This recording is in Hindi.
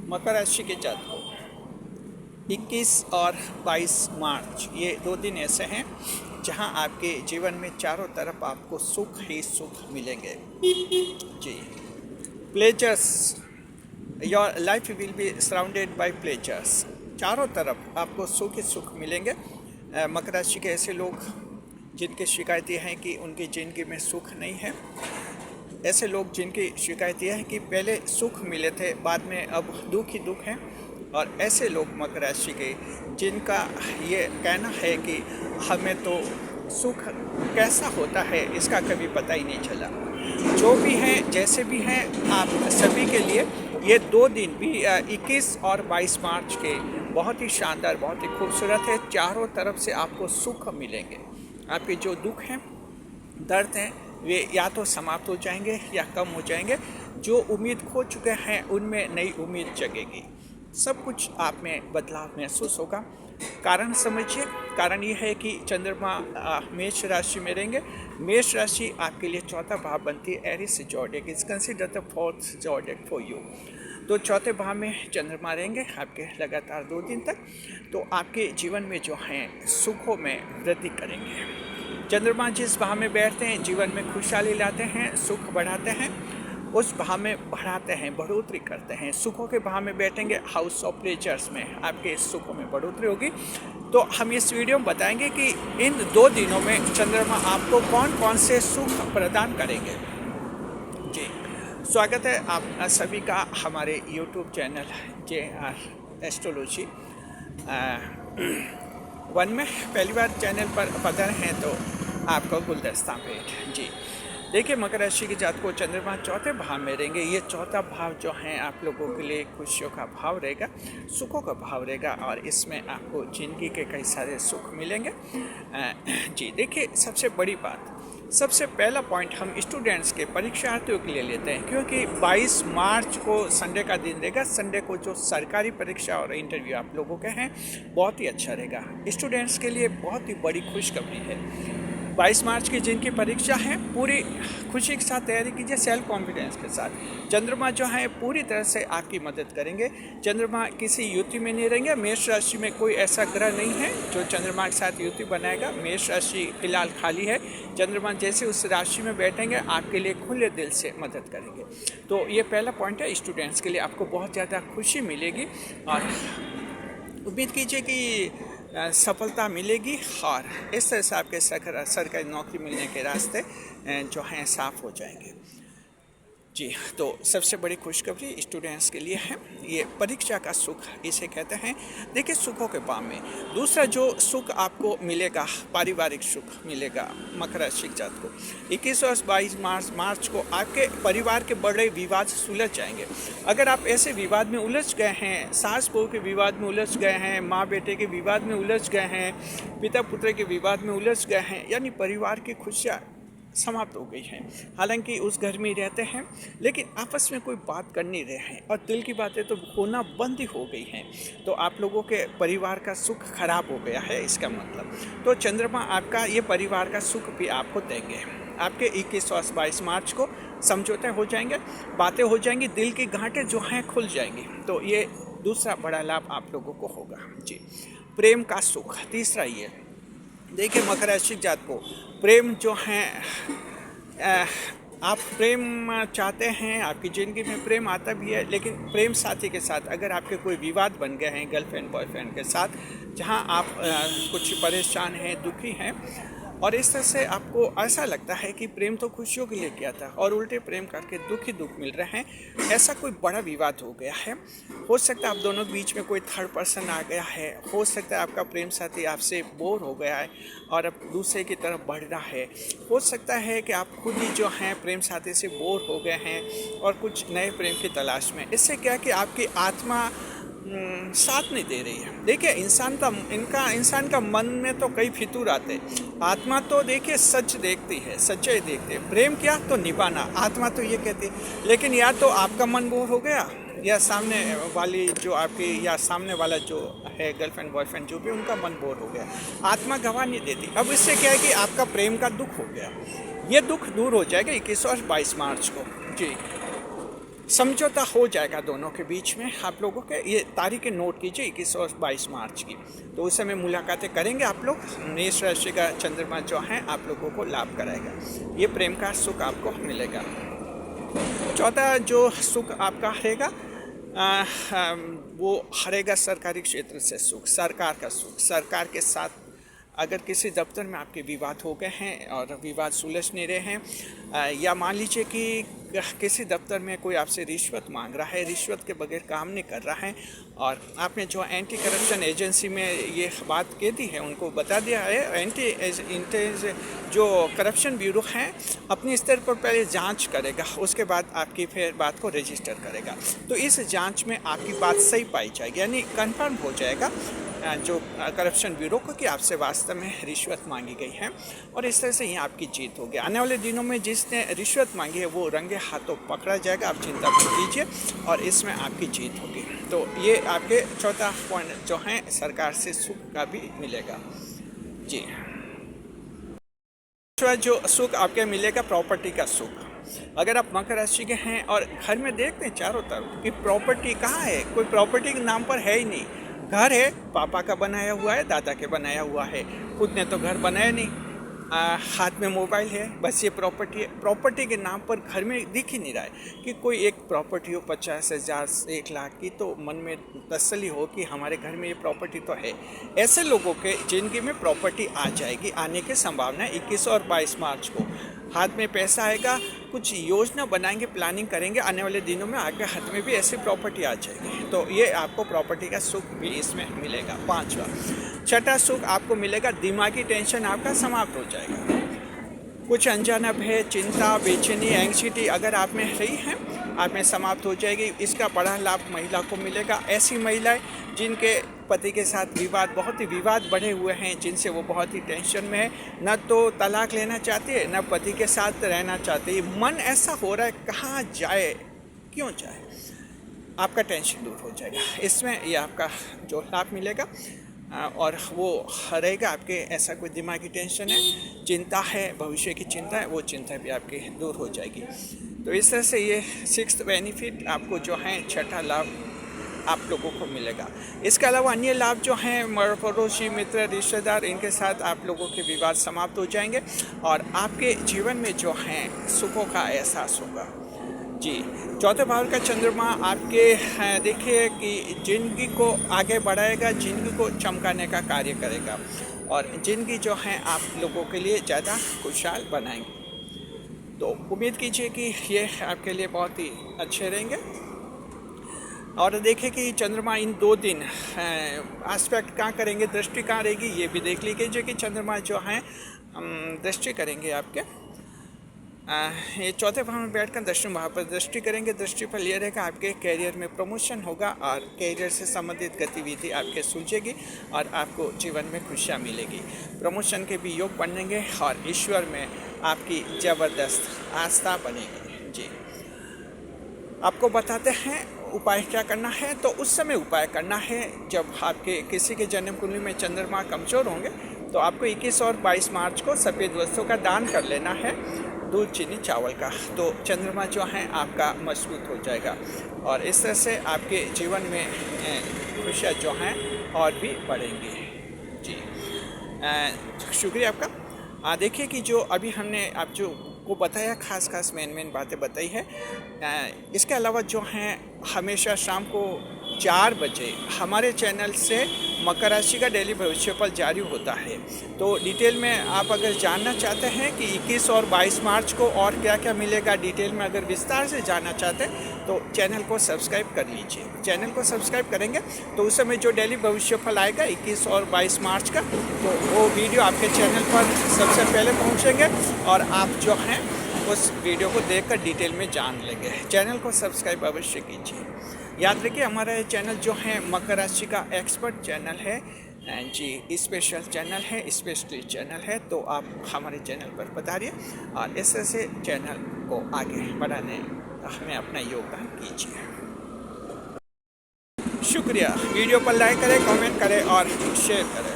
मकर राशि के जातकों 21 और 22 मार्च ये 2 दिन ऐसे हैं जहां आपके जीवन में चारों तरफ आपको सुख ही सुख मिलेंगे। जी, pleasures, your life will be surrounded by pleasures. चारों तरफ आपको सुख ही सुख मिलेंगे। मकर राशि के ऐसे लोग जिनकी शिकायतें हैं कि उनकी ज़िंदगी में सुख नहीं है, ऐसे लोग जिनकी शिकायत यह है कि पहले सुख मिले थे बाद में अब दुख ही दुख है, और ऐसे लोग मकर राशि के जिनका ये कहना है कि हमें तो सुख कैसा होता है इसका कभी पता ही नहीं चला। जो भी हैं जैसे भी हैं, आप सभी के लिए ये 2 दिन भी 21 और 22 मार्च के बहुत ही शानदार, बहुत ही खूबसूरत है। चारों तरफ से आपको सुख मिलेंगे। आपके जो दुख हैं, दर्द हैं, वे या तो समाप्त हो जाएंगे या कम हो जाएंगे। जो उम्मीद खो चुके हैं उनमें नई उम्मीद जगेगी। सब कुछ आप में बदलाव महसूस होगा। कारण समझिए, कारण ये है कि चंद्रमा मेष राशि में रहेंगे। मेष राशि आपके लिए चौथा भाव बनती है। Aries zodiac is consider the 4th zodiac for you. तो चौथे भाव में चंद्रमा रहेंगे आपके लगातार 2 दिन तक। तो आपके जीवन में जो हैं सुखों में वृद्धि करेंगे। चंद्रमा जिस भाव में बैठते हैं जीवन में खुशहाली लाते हैं, सुख बढ़ाते हैं। उस भाव में बढ़ाते हैं, बढ़ोतरी करते हैं। सुखों के भाव में बैठेंगे, हाउस ऑफ प्लेजर्स में आपके सुखों में बढ़ोतरी होगी। तो हम इस वीडियो में बताएंगे कि इन 2 दिनों में चंद्रमा आपको कौन कौन से सुख प्रदान करेंगे। जी, स्वागत है आप सभी का हमारे यूट्यूब चैनल JR एस्ट्रोलॉजी 1 में। पहली बार चैनल पर पधारे हैं तो आपको गुलदस्ता भेंट। जी, देखिए मकर राशि के जातकों चंद्रमा चौथे भाव में रहेंगे। ये चौथा भाव जो है आप लोगों के लिए खुशियों का भाव रहेगा, सुखों का भाव रहेगा, और इसमें आपको जिंदगी के कई सारे सुख मिलेंगे। जी, देखिए सबसे बड़ी बात, सबसे पहला पॉइंट हम स्टूडेंट्स के परीक्षार्थियों के लिए लेते हैं, क्योंकि 22 मार्च को संडे का दिन रहेगा। संडे को जो सरकारी परीक्षा और इंटरव्यू आप लोगों के हैं बहुत ही अच्छा रहेगा। स्टूडेंट्स के लिए बहुत ही बड़ी खुशखबरी है। 22 मार्च की जिनकी परीक्षा है पूरी खुशी के साथ तैयारी कीजिए, सेल्फ कॉन्फिडेंस के साथ। चंद्रमा जो है पूरी तरह से आपकी मदद करेंगे। चंद्रमा किसी युति में नहीं रहेंगे। मेष राशि में कोई ऐसा ग्रह नहीं है जो चंद्रमा के साथ युति बनाएगा। मेष राशि फिलहाल खाली है। चंद्रमा जैसे उस राशि में बैठेंगे आपके लिए खुले दिल से मदद करेंगे। तो ये पहला पॉइंट है। स्टूडेंट्स के लिए आपको बहुत ज़्यादा खुशी मिलेगी और उम्मीद कीजिए कि सफलता मिलेगी, और इस तरह से आपके सरकारी नौकरी मिलने के रास्ते जो हैं साफ हो जाएंगे। जी, तो सबसे बड़ी खुशखबरी स्टूडेंट्स के लिए है। ये परीक्षा का सुख इसे कहते हैं। देखिए सुखों के भाव में दूसरा जो सुख आपको मिलेगा, पारिवारिक सुख मिलेगा मकर राशि के जातकों को। 21 और 22 मार्च को आपके परिवार के बड़े विवाद सुलझ जाएंगे। अगर आप ऐसे विवाद में उलझ गए हैं, सास बहू के विवाद में उलझ गए हैं, माँ बेटे के विवाद में उलझ गए हैं, पिता पुत्र के विवाद में उलझ गए हैं, यानी परिवार की खुशियाँ समाप्त हो गई हैं। हालांकि उस घर में रहते हैं लेकिन आपस में कोई बात कर नहीं रहे हैं और दिल की बातें तो होना बंद ही हो गई हैं। तो आप लोगों के परिवार का सुख खराब हो गया है इसका मतलब। तो चंद्रमा आपका ये परिवार का सुख भी आपको देंगे। आपके 21 और 22 मार्च को समझौते हो जाएंगे, बातें हो जाएंगी, दिल की गांठें जो हैं खुल जाएंगी। तो ये दूसरा बड़ा लाभ आप लोगों को होगा। जी, प्रेम का सुख तीसरा ये। देखिए मकर राशि जात को प्रेम जो है, आप प्रेम चाहते हैं, आपकी ज़िंदगी में प्रेम आता भी है, लेकिन प्रेम साथी के साथ अगर आपके कोई विवाद बन गए हैं गर्लफ्रेंड बॉयफ्रेंड के साथ, जहां आप कुछ परेशान हैं, दुखी हैं, और इस तरह से आपको ऐसा लगता है कि प्रेम तो खुशियों के लिए किया था और उल्टे प्रेम करके दुख ही दुख मिल रहे हैं, ऐसा कोई बड़ा विवाद हो गया है। हो सकता है आप दोनों के बीच में कोई थर्ड पर्सन आ गया है। हो सकता है आपका प्रेम साथी आपसे बोर हो गया है और अब दूसरे की तरफ बढ़ रहा है। हो सकता है कि आप खुद ही जो हैं प्रेम साथी से बोर हो गए हैं और कुछ नए प्रेम की तलाश में। इससे क्या कि आपकी आत्मा साथ नहीं दे रही है। देखिए इंसान का मन में तो कई फितूर आते, आत्मा तो देखिए सच देखती है, सच्चाई देखती है। प्रेम क्या तो निभाना, आत्मा तो ये कहती है। लेकिन या तो आपका मन बोर हो गया या सामने वाली जो आपकी या सामने वाला जो है गर्लफ्रेंड बॉयफ्रेंड जो भी उनका मन बोर हो गया, आत्मा गवाह नहीं देती। अब इससे क्या है कि आपका प्रेम का दुख हो गया, ये दुख दूर हो जाएगा 21 और 22 मार्च को। जी, समझौता हो जाएगा दोनों के बीच में। आप लोगों के ये तारीखें नोट कीजिए, 21 और 22 मार्च की। तो उस समय मुलाकातें करेंगे आप लोग। मेष राशि का चंद्रमा जो है आप लोगों को लाभ कराएगा। ये प्रेम का सुख आपको मिलेगा। चौथा जो सुख आपका रहेगा वो हरेगा सरकारी क्षेत्र से सुख, सरकार का सुख। सरकार के साथ अगर किसी दफ्तर में आपके विवाद हो गए हैं और विवाद सुलझ नहीं रहे हैं, या मान लीजिए कि किसी दफ्तर में कोई आपसे रिश्वत मांग रहा है, रिश्वत के बगैर काम नहीं कर रहा है, और आपने जो एंटी करप्शन एजेंसी में ये बात कह दी है, उनको बता दिया है, जो करप्शन ब्यूरो है अपने स्तर पर पहले जांच करेगा, उसके बाद आपकी फिर बात को रजिस्टर करेगा। तो इस जांच में आपकी बात सही पाई जाएगी, यानी कन्फर्म हो जाएगा जो करप्शन ब्यूरो को कि आपसे वास्तव में रिश्वत मांगी गई है, और इस तरह से ये आपकी जीत होगी। आने वाले दिनों में जिसने रिश्वत मांगी है वो रंगे हाथों पकड़ा जाएगा। आप चिंता मत कीजिए और इसमें आपकी जीत होगी। तो ये आपके चौथा पॉइंट जो है सरकार से सुख का भी मिलेगा जी। जो सुख आपके मिलेगा प्रॉपर्टी का सुख। अगर आप मकर राशि के हैं और घर में देखते हैं चारों तरफ कि प्रॉपर्टी कहाँ है, कोई प्रॉपर्टी के नाम पर है ही नहीं। घर है, पापा का बनाया हुआ है, दादा के बनाया हुआ है, खुद ने तो घर बनाया नहीं, हाथ में मोबाइल है, बस ये प्रॉपर्टी है। प्रॉपर्टी के नाम पर घर में दिख ही नहीं रहा है कि कोई एक प्रॉपर्टी हो 50,000 1 लाख की, तो मन में तसल्ली हो कि हमारे घर में ये प्रॉपर्टी तो है। ऐसे लोगों के ज़िंदगी में प्रॉपर्टी आ जाएगी, आने की संभावना है। 21 और 22 मार्च को हाथ में पैसा आएगा, कुछ योजना बनाएंगे, प्लानिंग करेंगे, आने वाले दिनों में आपके हाथ में भी ऐसी प्रॉपर्टी आ जाएगी। तो ये आपको प्रॉपर्टी का सुख भी इसमें मिलेगा। पांचवा छठा सुख आपको मिलेगा, दिमागी टेंशन आपका समाप्त हो जाएगा। कुछ अनजाना भय, चिंता, बेचैनी, एंग्जाइटी अगर आप में रही है, आप में समाप्त हो जाएगी। इसका बड़ा लाभ महिला को मिलेगा। ऐसी महिलाएं जिनके पति के साथ विवाद, बहुत ही विवाद बढ़े हुए हैं, जिनसे वो बहुत ही टेंशन में है, न तो तलाक लेना चाहती है, न पति के साथ रहना चाहती है, मन ऐसा हो रहा है कहाँ जाए, क्यों जाए, आपका टेंशन दूर हो जाएगा। इसमें ये आपका जो लाभ मिलेगा, और वो रहेगा आपके। ऐसा कोई दिमागी टेंशन है, चिंता है, भविष्य की चिंता है, वो चिंता भी आपकी दूर हो जाएगी। तो इस तरह से ये 6th बेनिफिट आपको जो है, छठा लाभ आप लोगों को मिलेगा। इसके अलावा अन्य लाभ जो हैं, पड़ोसी, मित्र, रिश्तेदार, इनके साथ आप लोगों के विवाद समाप्त हो जाएंगे और आपके जीवन में जो हैं सुखों का एहसास होगा जी। चौथे भाव का चंद्रमा आपके देखिए कि जिंदगी को आगे बढ़ाएगा, जिंदगी को चमकाने का कार्य करेगा, और जिंदगी जो है आप लोगों के लिए ज़्यादा खुशहाल बनाएंगे। तो उम्मीद कीजिए कि ये आपके लिए बहुत ही अच्छे रहेंगे। और देखिए कि चंद्रमा इन 2 दिन एस्पेक्ट कहाँ करेंगे, दृष्टि कहाँ रहेगी, ये भी देख लीजिए कि चंद्रमा जो हैं दृष्टि करेंगे आपके ये चौथे भाव में बैठकर दक्षिण भाव पर दृष्टि करेंगे। दृष्टि पर ये रहेगा आपके कैरियर में प्रमोशन होगा और कैरियर से संबंधित गतिविधि आपके सुलझेगी और आपको जीवन में खुशियाँ मिलेगी। प्रमोशन के भी योग बनेंगे और ईश्वर में आपकी ज़बरदस्त आस्था बनेगी जी। आपको बताते हैं उपाय क्या करना है। तो उस समय उपाय करना है जब आपके किसी के जन्म कुंडली में चंद्रमा कमज़ोर होंगे, तो आपको 21 और 22 मार्च को सफ़ेद वस्तुओं का दान कर लेना है, दूध, चीनी, चावल का। तो चंद्रमा जो है आपका मजबूत हो जाएगा और इस तरह से आपके जीवन में खुशियाँ जो हैं और भी बढ़ेंगी जी। शुक्रिया आपका। देखिए कि जो अभी हमने आप जो को बताया, खास मेन बातें बताई है। इसके अलावा जो हैं हमेशा शाम को 4 बजे हमारे चैनल से मकर राशि का डेली भविष्यफल जारी होता है। तो डिटेल में आप अगर जानना चाहते हैं कि 21 और 22 मार्च को और क्या क्या मिलेगा, डिटेल में अगर विस्तार से जानना चाहते हैं तो चैनल को सब्सक्राइब कर लीजिए। चैनल को सब्सक्राइब करेंगे तो उस समय जो डेली भविष्यफल आएगा 21 और 22 मार्च का, तो वो वीडियो आपके चैनल पर सबसे पहले पहुँचेंगे और आप जो हैं उस वीडियो को देखकर डिटेल में जान लेंगे। चैनल को सब्सक्राइब अवश्य कीजिए। याद रखिए हमारा ये चैनल जो है मकर राशि का एक्सपर्ट चैनल है जी, स्पेशल चैनल है, स्पेशलिस्ट चैनल है। तो आप हमारे चैनल पर पधारिए और इस तरह से चैनल को आगे बढ़ाने में अपना योगदान कीजिए। शुक्रिया। वीडियो पर लाइक करें, कमेंट करें और शेयर करें।